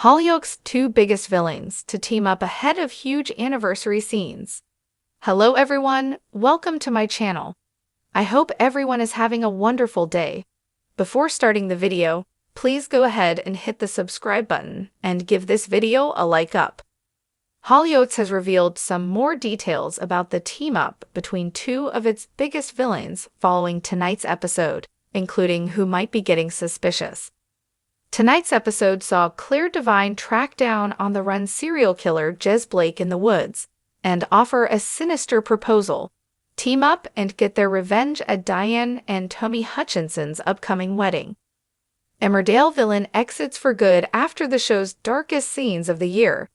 Hollyoaks' two biggest villains to team up ahead of huge anniversary scenes. Hello everyone, welcome to my channel. I hope everyone is having a wonderful day. Before starting the video, please go ahead and hit the subscribe button and give this video a like up. Hollyoaks has revealed some more details about the team-up between two of its biggest villains following tonight's episode, including who might be getting suspicious. Tonight's episode saw Claire Devine track down on-the-run serial killer Jez Blake in the woods and offer a sinister proposal: team up and get their revenge at Diane and Tommy Hutchinson's upcoming wedding. Emmerdale villain exits for good after the show's darkest scenes of the year.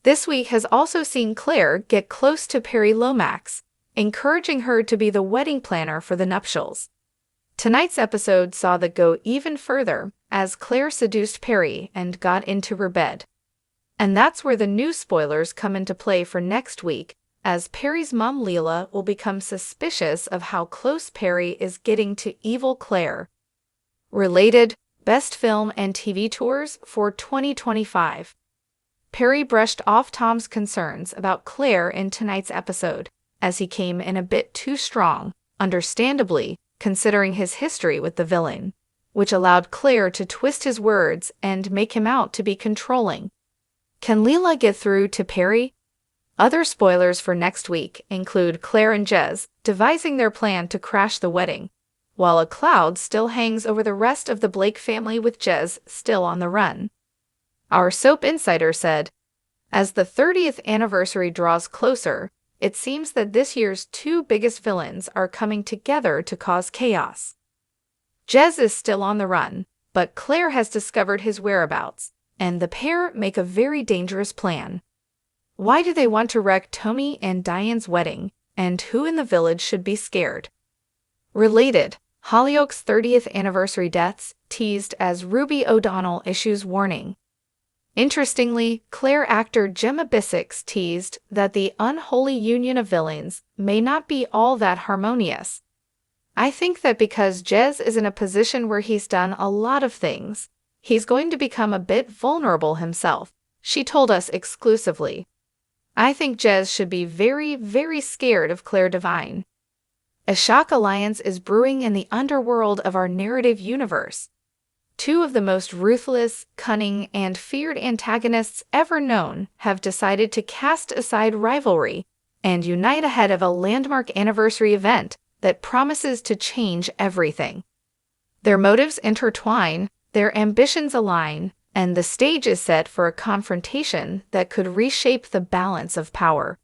This week has also seen Claire get close to Perry Lomax, encouraging her to be the wedding planner for the nuptials. Tonight's episode saw that go even further as Claire seduced Perry and got into her bed. And that's where the new spoilers come into play for next week, as Perry's mom Leela will become suspicious of how close Perry is getting to evil Claire. Related, Best Film and TV Tours for 2025. Perry brushed off Tom's concerns about Claire in tonight's episode, as he came in a bit too strong, understandably, considering his history with the villain, which allowed Claire to twist his words and make him out to be controlling. Can Leela get through to Perry? Other spoilers for next week include Claire and Jez devising their plan to crash the wedding, while a cloud still hangs over the rest of the Blake family with Jez still on the run. Our soap insider said, as the 30th anniversary draws closer, it seems that this year's two biggest villains are coming together to cause chaos. Jez is still on the run, but Claire has discovered his whereabouts, and the pair make a very dangerous plan. Why do they want to wreck Tommy and Diane's wedding, and who in the village should be scared? Related, Hollyoaks' 30th anniversary deaths teased as Ruby O'Donnell issues warning. Interestingly, Claire actor Gemma Bissix teased that the unholy union of villains may not be all that harmonious. I think that because Jez is in a position where he's done a lot of things, he's going to become a bit vulnerable himself, she told us exclusively. I think Jez should be very, very scared of Claire Devine. A shock alliance is brewing in the underworld of our narrative universe. Two of the most ruthless, cunning, and feared antagonists ever known have decided to cast aside rivalry and unite ahead of a landmark anniversary event that promises to change everything. Their motives intertwine, their ambitions align, and the stage is set for a confrontation that could reshape the balance of power.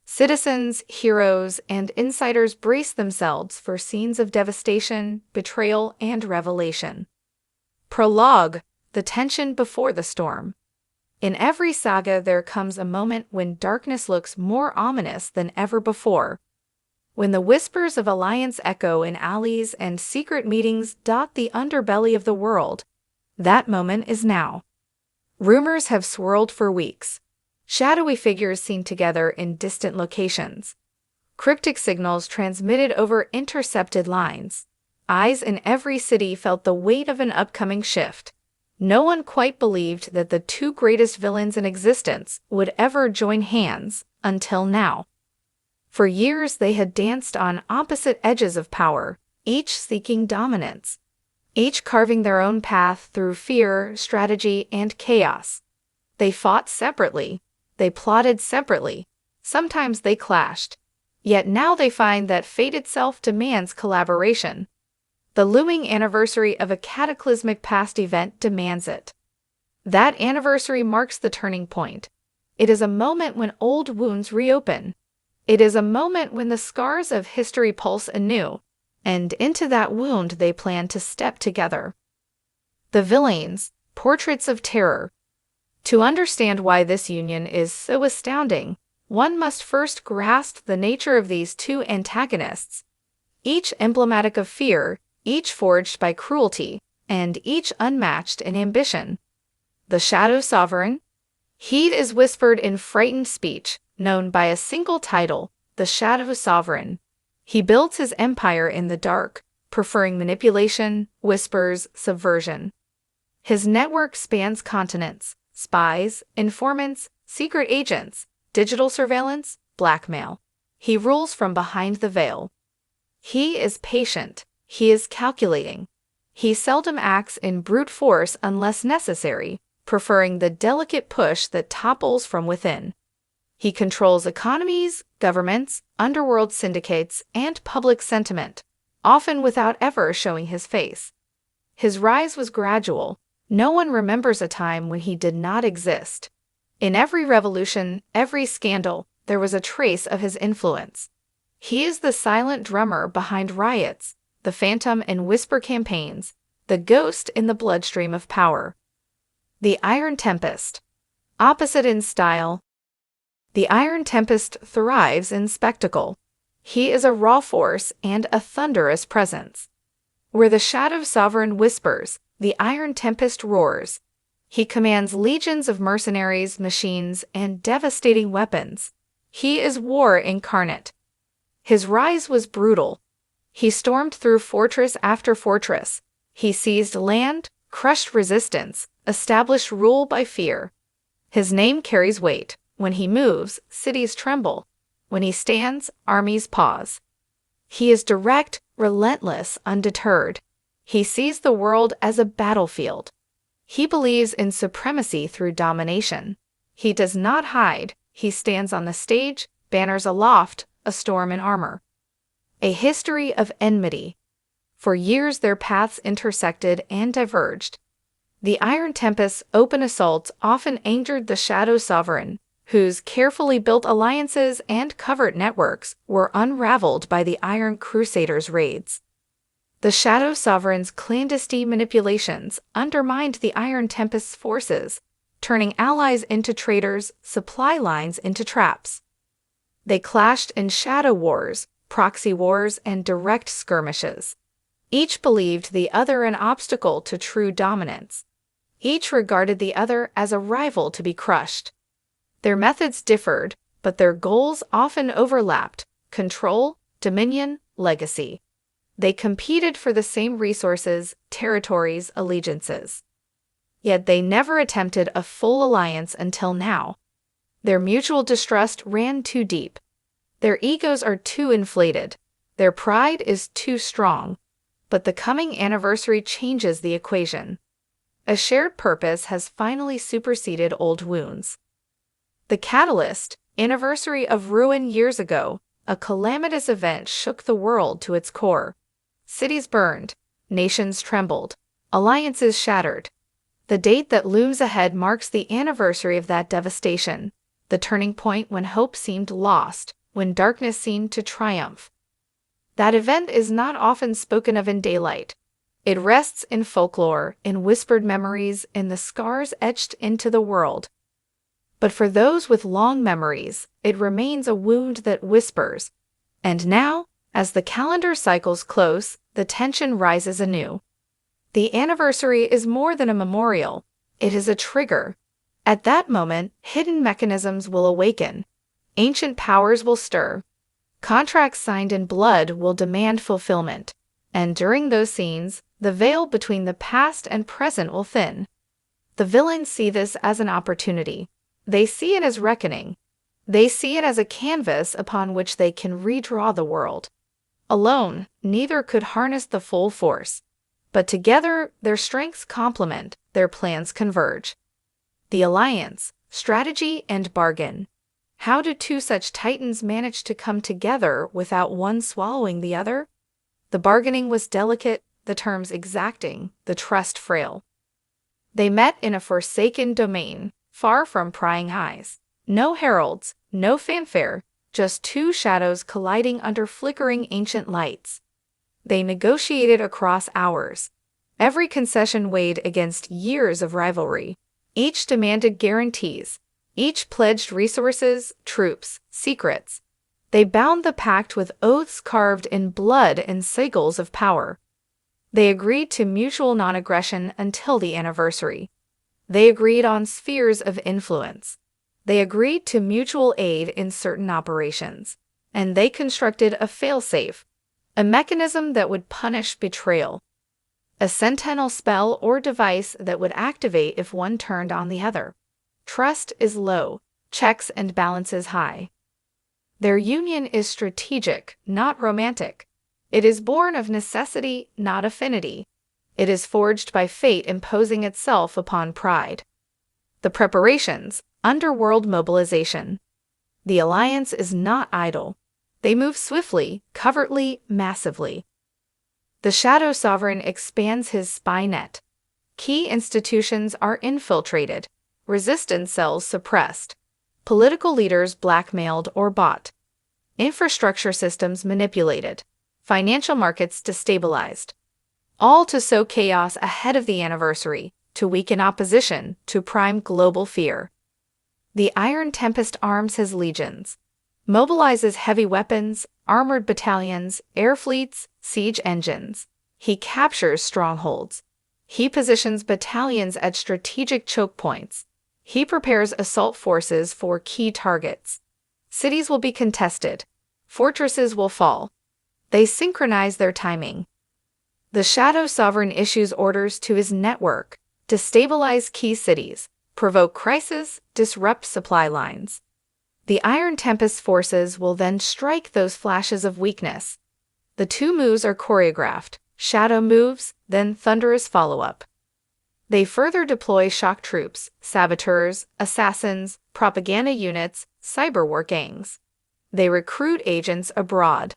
Citizens, heroes, and insiders brace themselves for scenes of devastation, betrayal, and revelation. Prologue: the tension before the storm. In every saga there comes a moment when darkness looks more ominous than ever before. When the whispers of alliance echo in alleys and secret meetings dot the underbelly of the world, that moment is now. Rumors have swirled for weeks. Shadowy figures seen together in distant locations. Cryptic signals transmitted over intercepted lines. Eyes in every city felt the weight of an upcoming shift. No one quite believed that the two greatest villains in existence would ever join hands, until now. For years they had danced on opposite edges of power, each seeking dominance, each carving their own path through fear, strategy, and chaos. They fought separately, they plotted separately, sometimes they clashed. Yet now they find that fate itself demands collaboration. The looming anniversary of a cataclysmic past event demands it. That anniversary marks the turning point. It is a moment when old wounds reopen. It is a moment when the scars of history pulse anew, and into that wound they plan to step together. The Villains, Portraits of Terror. To understand why this union is so astounding, one must first grasp the nature of these two antagonists, each emblematic of fear, each forged by cruelty, and each unmatched in ambition. The Shadow Sovereign. Heed is whispered in frightened speech, known by a single title, the Shadow Sovereign. He builds his empire in the dark, preferring manipulation, whispers, subversion. His network spans continents, spies, informants, secret agents, digital surveillance, blackmail. He rules from behind the veil. He is patient. He is calculating. He seldom acts in brute force unless necessary, preferring the delicate push that topples from within. He controls economies, governments, underworld syndicates, and public sentiment, often without ever showing his face. His rise was gradual. No one remembers a time when he did not exist. In every revolution, every scandal, there was a trace of his influence. He is the silent drummer behind riots, the phantom in whisper campaigns, the ghost in the bloodstream of power. The Iron Tempest. Opposite in style, the Iron Tempest thrives in spectacle. He is a raw force and a thunderous presence. Where the Shadow Sovereign whispers, the Iron Tempest roars. He commands legions of mercenaries, machines, and devastating weapons. He is war incarnate. His rise was brutal. He stormed through fortress after fortress. He seized land, crushed resistance, established rule by fear. His name carries weight. When he moves, cities tremble. When he stands, armies pause. He is direct, relentless, undeterred. He sees the world as a battlefield. He believes in supremacy through domination. He does not hide. He stands on the stage, banners aloft, a storm in armor. A history of enmity. For years their paths intersected and diverged. The Iron Tempest's open assaults often angered the Shadow Sovereign, whose carefully built alliances and covert networks were unraveled by the Iron Crusaders' raids. The Shadow Sovereign's clandestine manipulations undermined the Iron Tempest's forces, turning allies into traitors, supply lines into traps. They clashed in shadow wars, proxy wars, and direct skirmishes. Each believed the other an obstacle to true dominance. Each regarded the other as a rival to be crushed. Their methods differed, but their goals often overlapped: control, dominion, legacy. They competed for the same resources, territories, allegiances. Yet they never attempted a full alliance until now. Their mutual distrust ran too deep. Their egos are too inflated. Their pride is too strong. But the coming anniversary changes the equation. A shared purpose has finally superseded old wounds. The catalyst, anniversary of ruin years ago, a calamitous event shook the world to its core. Cities burned, nations trembled, alliances shattered. The date that looms ahead marks the anniversary of that devastation, the turning point when hope seemed lost, when darkness seemed to triumph. That event is not often spoken of in daylight. It rests in folklore, in whispered memories, in the scars etched into the world. But for those with long memories, it remains a wound that whispers. And now, as the calendar cycles close, the tension rises anew. The anniversary is more than a memorial. It is a trigger. At that moment, hidden mechanisms will awaken. Ancient powers will stir. Contracts signed in blood will demand fulfillment. And during those scenes, the veil between the past and present will thin. The villains see this as an opportunity. They see it as reckoning. They see it as a canvas upon which they can redraw the world. Alone, neither could harness the full force. But together, their strengths complement, their plans converge. The alliance, strategy, and bargain. How do two such titans manage to come together without one swallowing the other? The bargaining was delicate, the terms exacting, the trust frail. They met in a forsaken domain, far from prying eyes. No heralds, no fanfare, just two shadows colliding under flickering ancient lights. They negotiated across hours. Every concession weighed against years of rivalry. Each demanded guarantees. Each pledged resources, troops, secrets. They bound the pact with oaths carved in blood and sigils of power. They agreed to mutual non-aggression until the anniversary. They agreed on spheres of influence. They agreed to mutual aid in certain operations. And they constructed a failsafe, a mechanism that would punish betrayal. a sentinel spell or device that would activate if one turned on the other. Trust is low, checks and balances high. Their union is strategic, not romantic. It is born of necessity, not affinity. It is forged by fate imposing itself upon pride. The preparations, underworld mobilization. The alliance is not idle. They move swiftly, covertly, massively. The Shadow Sovereign expands his spy net. Key institutions are infiltrated, resistance cells suppressed, political leaders blackmailed or bought, infrastructure systems manipulated, financial markets destabilized. All to sow chaos ahead of the anniversary, to weaken opposition, to prime global fear. The Iron Tempest arms his legions, mobilizes heavy weapons, armored battalions, air fleets, siege engines. He captures strongholds. He positions battalions at strategic choke points. He prepares assault forces for key targets. Cities will be contested. Fortresses will fall. They synchronize their timing. The Shadow Sovereign issues orders to his network, destabilize key cities, provoke crisis, disrupt supply lines. The Iron Tempest forces will then strike those flashes of weakness. The two moves are choreographed, shadow moves, then thunderous follow-up. They further deploy shock troops, saboteurs, assassins, propaganda units, cyber war gangs. They recruit agents abroad.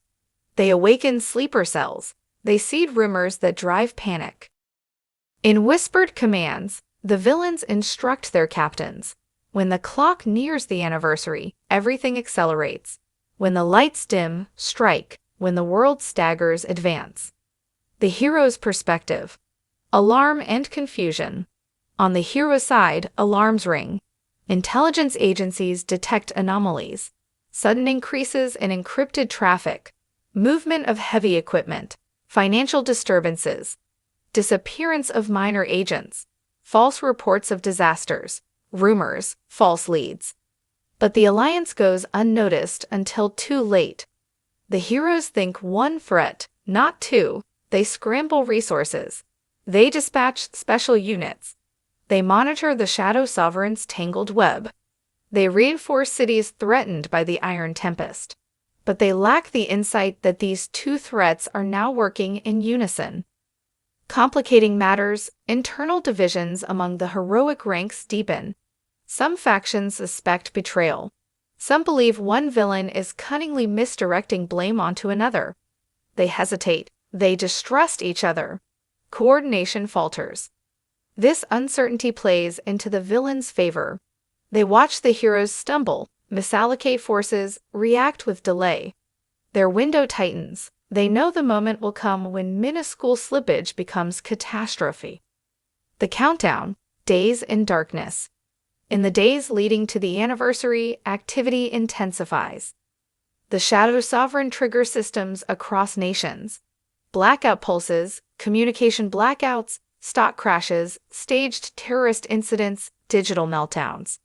They awaken sleeper cells. They seed rumors that drive panic. In whispered commands, the villains instruct their captains. When the clock nears the anniversary, everything accelerates. When the lights dim, strike. When the world staggers, advance. The hero's perspective. Alarm and confusion. On the hero's side, alarms ring. Intelligence agencies detect anomalies. Sudden increases in encrypted traffic. Movement of heavy equipment. Financial disturbances. Disappearance of minor agents. False reports of disasters. Rumors, false leads. But the alliance goes unnoticed until too late. The heroes think one threat, not two. They scramble resources. They dispatch special units. They monitor the Shadow Sovereign's tangled web. They reinforce cities threatened by the Iron Tempest. But they lack the insight that these two threats are now working in unison. Complicating matters, internal divisions among the heroic ranks deepen. Some factions suspect betrayal. Some believe one villain is cunningly misdirecting blame onto another. They hesitate. They distrust each other. Coordination falters. This uncertainty plays into the villain's favor. They watch the heroes stumble, misallocate forces, react with delay. Their window tightens. They know the moment will come when minuscule slippage becomes catastrophe. The countdown, days in darkness. In the days leading to the anniversary, activity intensifies. The Shadow Sovereign triggers systems across nations. Blackout pulses, communication blackouts, stock crashes, staged terrorist incidents, digital meltdowns.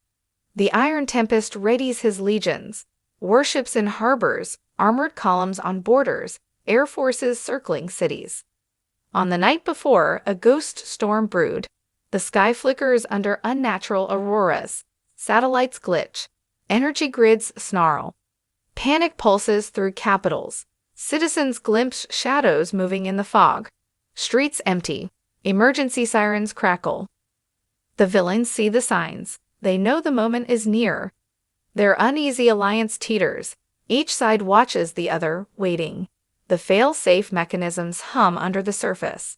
The Iron Tempest readies his legions, warships in harbors, armored columns on borders, air forces circling cities. On the night before, a ghost storm brewed. The sky flickers under unnatural auroras. Satellites glitch. Energy grids snarl. Panic pulses through capitals. Citizens glimpse shadows moving in the fog. Streets empty. Emergency sirens crackle. The villains see the signs. They know the moment is near. Their uneasy alliance teeters. Each side watches the other, waiting. The fail-safe mechanisms hum under the surface.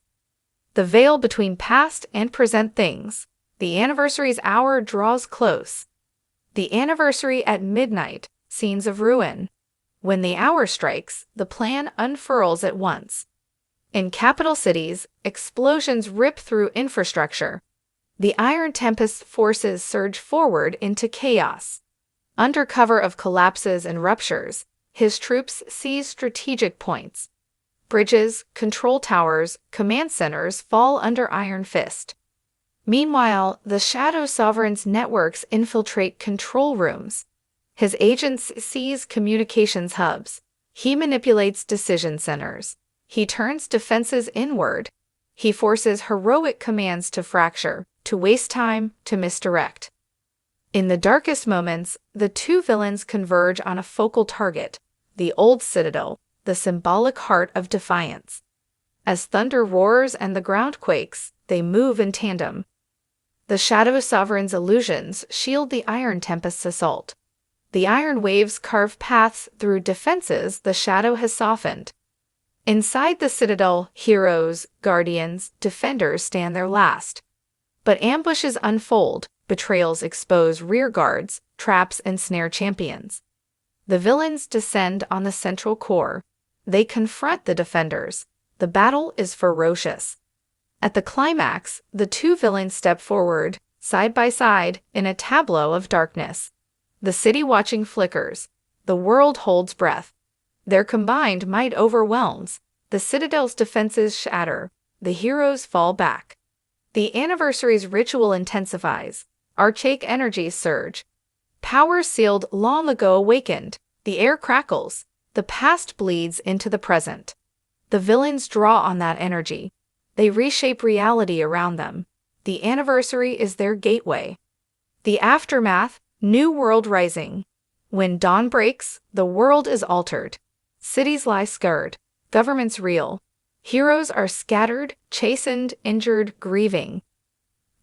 The veil between past and present things. The anniversary's hour draws close. The anniversary at midnight, scenes of ruin. When the hour strikes, the plan unfurls at once. In capital cities, explosions rip through infrastructure. The Iron Tempest forces surge forward into chaos. Under cover of collapses and ruptures, his troops seize strategic points. Bridges, control towers, command centers fall under Iron Fist. Meanwhile, the Shadow Sovereign's networks infiltrate control rooms. His agents seize communications hubs. He manipulates decision centers. He turns defenses inward. He forces heroic commands to fracture, to waste time, to misdirect. In the darkest moments, the two villains converge on a focal target, the old citadel, the symbolic heart of defiance. As thunder roars and the ground quakes, they move in tandem. The Shadow Sovereign's illusions shield the Iron Tempest's assault. The iron waves carve paths through defenses the shadow has softened. Inside the citadel, heroes, guardians, defenders stand their last. But ambushes unfold, betrayals expose rear guards, traps ensnare champions. The villains descend on the central core. They confront the defenders. The battle is ferocious. At the climax, the two villains step forward, side by side, in a tableau of darkness. The city watching flickers. The world holds breath. Their combined might overwhelms. The citadel's defenses shatter. The heroes fall back. The anniversary's ritual intensifies. Archaic energies surge. Power sealed long ago awakened. The air crackles. The past bleeds into the present. The villains draw on that energy. They reshape reality around them. The anniversary is their gateway. The aftermath, new world rising. When dawn breaks, the world is altered. Cities lie scarred. Governments reel. Heroes are scattered, chastened, injured, grieving.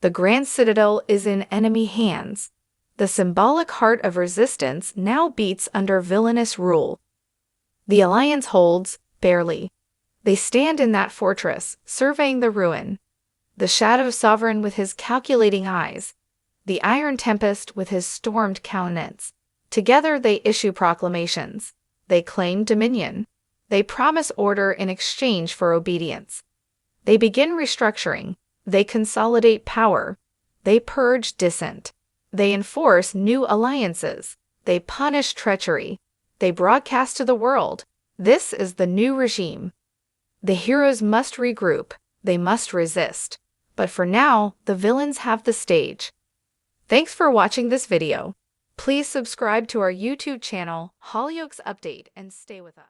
The Grand Citadel is in enemy hands. The symbolic heart of resistance now beats under villainous rule. The Alliance holds, barely. They stand in that fortress, surveying the ruin. The Shadow Sovereign with his calculating eyes. The Iron Tempest with his stormed countenance. Together they issue proclamations. They claim dominion. They promise order in exchange for obedience. They begin restructuring. They consolidate power. They purge dissent. They enforce new alliances. They punish treachery. They broadcast to the world. This is the new regime. The heroes must regroup. They must resist. But for now, the villains have the stage. Thanks for watching this video. Please subscribe to our YouTube channel, Hollyoaks Update, and stay with us.